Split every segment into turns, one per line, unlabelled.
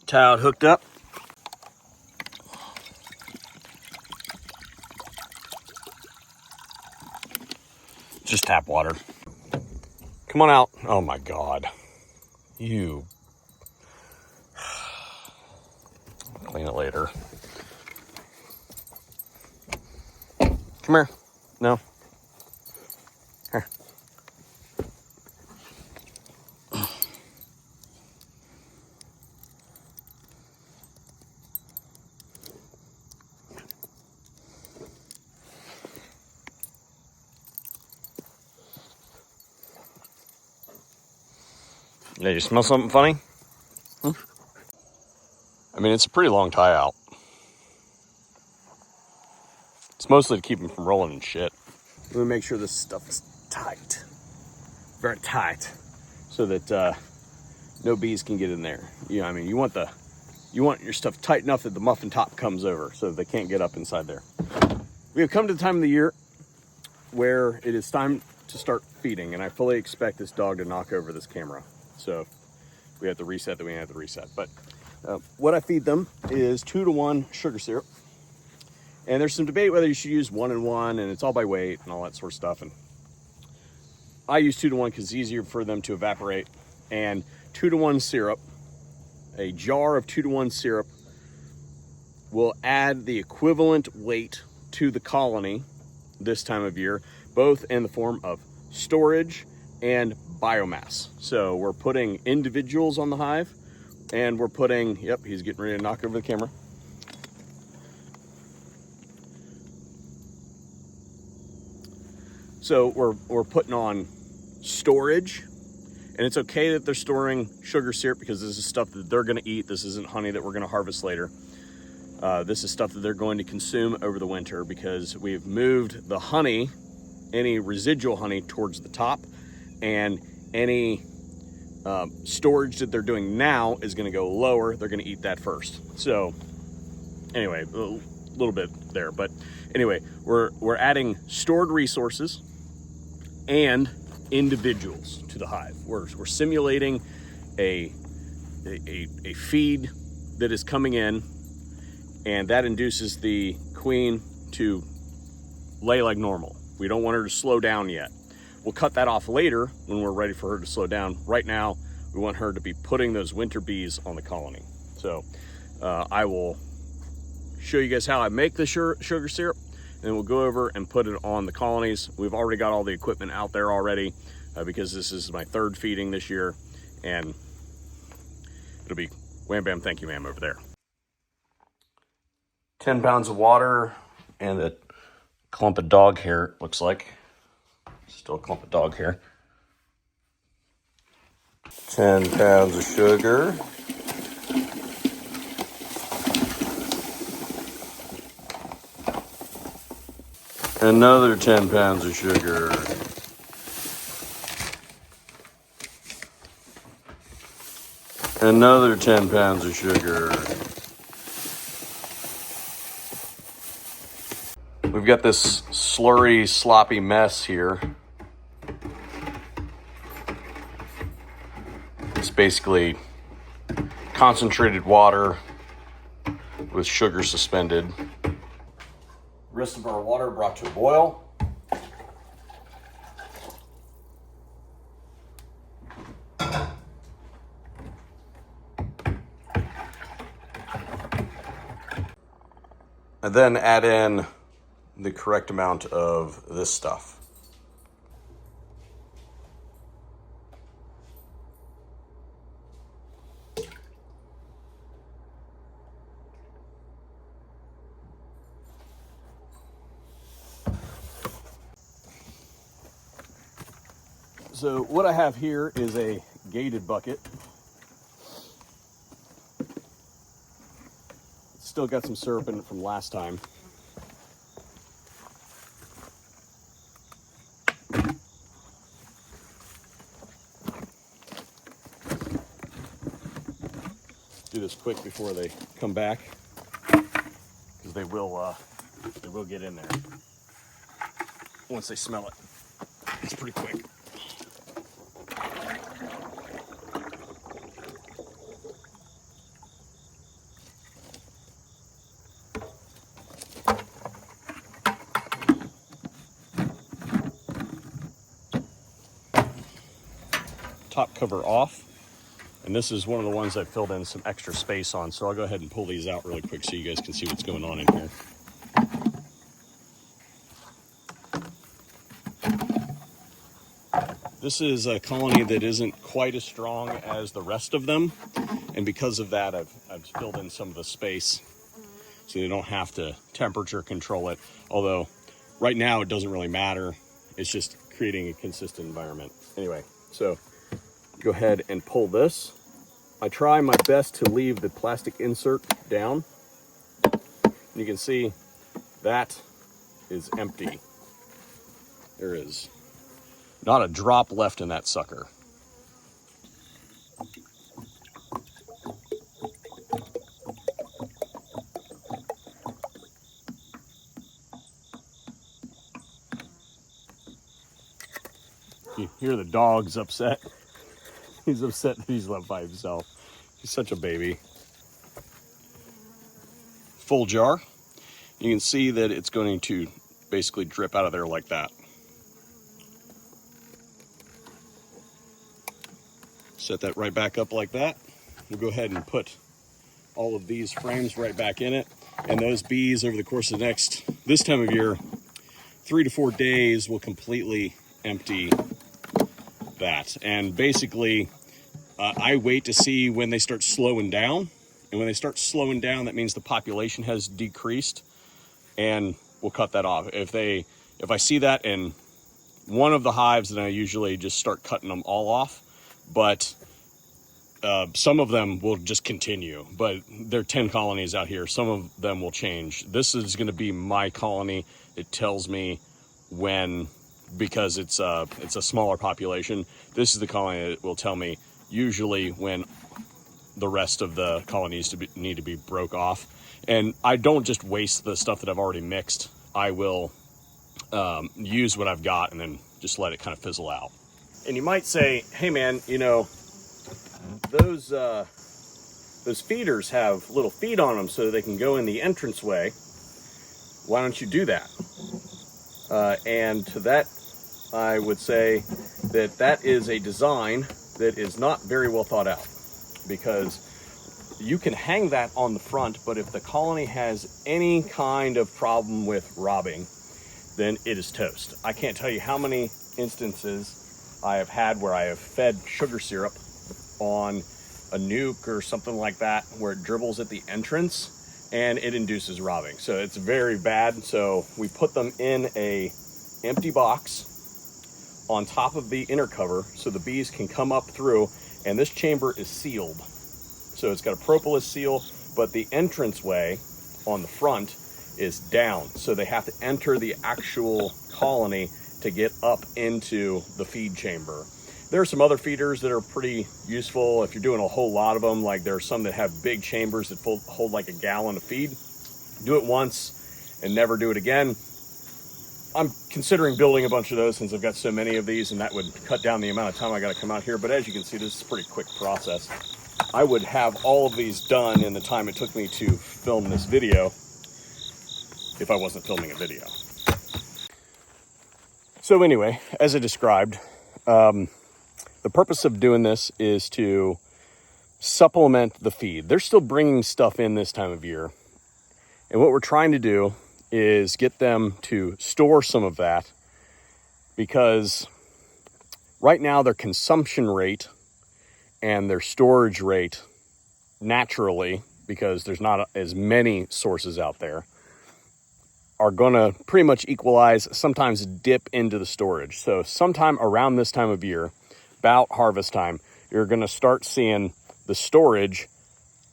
Tie out hooked up. Just tap water. Come on out. Oh my God. You. Clean it later. Come here. No. Here. Yeah, you smell something funny? I mean, it's a pretty long tie out. It's mostly to keep them from rolling and shit. Let me make sure this stuff is tight. Very tight. So that no bees can get in there. You know, I mean, you want your stuff tight enough that the muffin top comes over so that they can't get up inside there. We have come to the time of the year where it is time to start feeding, and I fully expect this dog to knock over this camera. So if we have to reset, then we have to reset. But what I feed them is 2-to-1 sugar syrup. And there's some debate whether you should use 1-and-1, and it's all by weight and all that sort of stuff. And I use 2-to-1 because it's easier for them to evaporate. And 2-to-1 syrup, a jar of 2-to-1 syrup will add the equivalent weight to the colony this time of year, both in the form of storage and biomass. So we're putting individuals on the hive, and we're putting, yep, he's getting ready to knock over the camera. So we're putting on storage, and it's okay that they're storing sugar syrup because this is stuff that they're gonna eat. This isn't honey that we're gonna harvest later. This is stuff that they're going to consume over the winter because we've moved the honey, any residual honey, towards the top, and any storage that they're doing now is gonna go lower. They're gonna eat that first. So anyway, a little bit there, but anyway, we're adding stored resources and individuals to the hive. We're simulating a feed that is coming in, and that induces the queen to lay like normal. We don't want her to slow down yet. We'll cut that off later when we're ready for her to slow down. Right now, we want her to be putting those winter bees on the colony. So I will show you guys how I make the sugar syrup, and then we'll go over and put it on the colonies. We've already got all the equipment out there already because this is my third feeding this year, and it'll be wham bam thank you ma'am over there. 10 pounds of water and a clump of dog hair, it looks like. Still a clump of dog hair. 10 pounds of sugar. Another 10 pounds of sugar. Another 10 pounds of sugar. We've got this slurry, sloppy mess here. It's basically concentrated water with sugar suspended. The rest of our water brought to a boil. And then add in the correct amount of this stuff. So what I have here is a gated bucket. It's still got some syrup in it from last time. Do this quick before they come back, because they will get in there once they smell it. It's pretty quick. top cover off. And this is one of the ones I filled in some extra space on. So I'll go ahead and pull these out really quick so you guys can see what's going on in here. This is a colony that isn't quite as strong as the rest of them. And because of that, I've filled in some of the space so they don't have to temperature control it. Although right now it doesn't really matter. It's just creating a consistent environment. Anyway, so go ahead and pull this. I try my best to leave the plastic insert down. You can see that is empty. There is not a drop left in that sucker. You hear the dog's upset. He's upset that he's left by himself. He's such a baby. Full jar. You can see that it's going to basically drip out of there like that. Set that right back up like that. We'll go ahead and put all of these frames right back in it. And those bees over the course of this time of year, 3 to 4 days will completely empty that. And basically, I wait to see when they start slowing down. And when they start slowing down, that means the population has decreased, and we'll cut that off. If I see that in one of the hives, then I usually just start cutting them all off. But some of them will just continue. But there are 10 colonies out here. Some of them will change. This is going to be my colony. It tells me when, because it's a smaller population. This is the colony that will tell me usually when the rest of the colonies need to be broke off. And I don't just waste the stuff that I've already mixed. I will use what I've got and then just let it kind of fizzle out. And you might say, hey man, you know, those feeders have little feet on them so they can go in the entranceway. Why don't you do that? And to that, I would say that that is a design that is not very well thought out, because you can hang that on the front, but if the colony has any kind of problem with robbing, then it is toast. I can't tell you how many instances I have had where I have fed sugar syrup on a nuke or something like that, where it dribbles at the entrance and it induces robbing. So it's very bad. So we put them in a empty box on top of the inner cover so the bees can come up through, and this chamber is sealed. So it's got a propolis seal, but the entranceway on the front is down. So they have to enter the actual colony to get up into the feed chamber. There are some other feeders that are pretty useful if you're doing a whole lot of them. Like there are some that have big chambers that hold like a gallon of feed. Do it once and never do it again. I'm considering building a bunch of those since I've got so many of these, and that would cut down the amount of time I got to come out here. But as you can see, this is a pretty quick process. I would have all of these done in the time it took me to film this video if I wasn't filming a video. So anyway, as I described, the purpose of doing this is to supplement the feed. They're still bringing stuff in this time of year. And what we're trying to do is get them to store some of that, because right now their consumption rate and their storage rate naturally, because there's not as many sources out there, are going to pretty much equalize, sometimes dip into the storage. So sometime around this time of year, about harvest time, you're going to start seeing the storage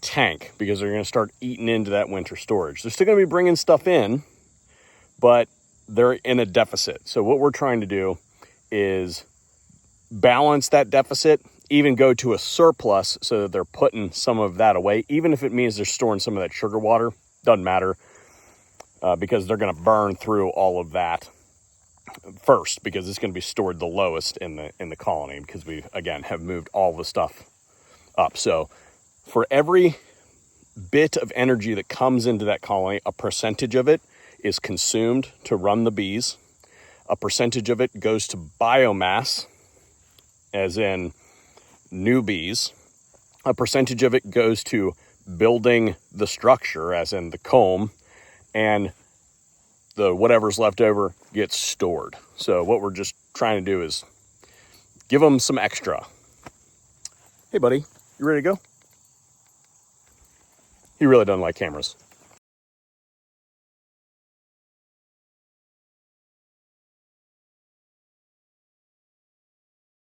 tank, because they're going to start eating into that winter storage. They're still going to be bringing stuff in, but they're in a deficit. So what we're trying to do is balance that deficit, even go to a surplus so that they're putting some of that away, even if it means they're storing some of that sugar water. Doesn't matter, because they're going to burn through all of that first, because it's going to be stored the lowest in the colony, because we, again, have moved all the stuff up. So for every bit of energy that comes into that colony, a percentage of it is consumed to run the bees. A percentage of it goes to biomass, as in new bees. A percentage of it goes to building the structure, as in the comb, and the whatever's left over gets stored. So what we're just trying to do is give them some extra. Hey buddy, you ready to go? He really doesn't like cameras.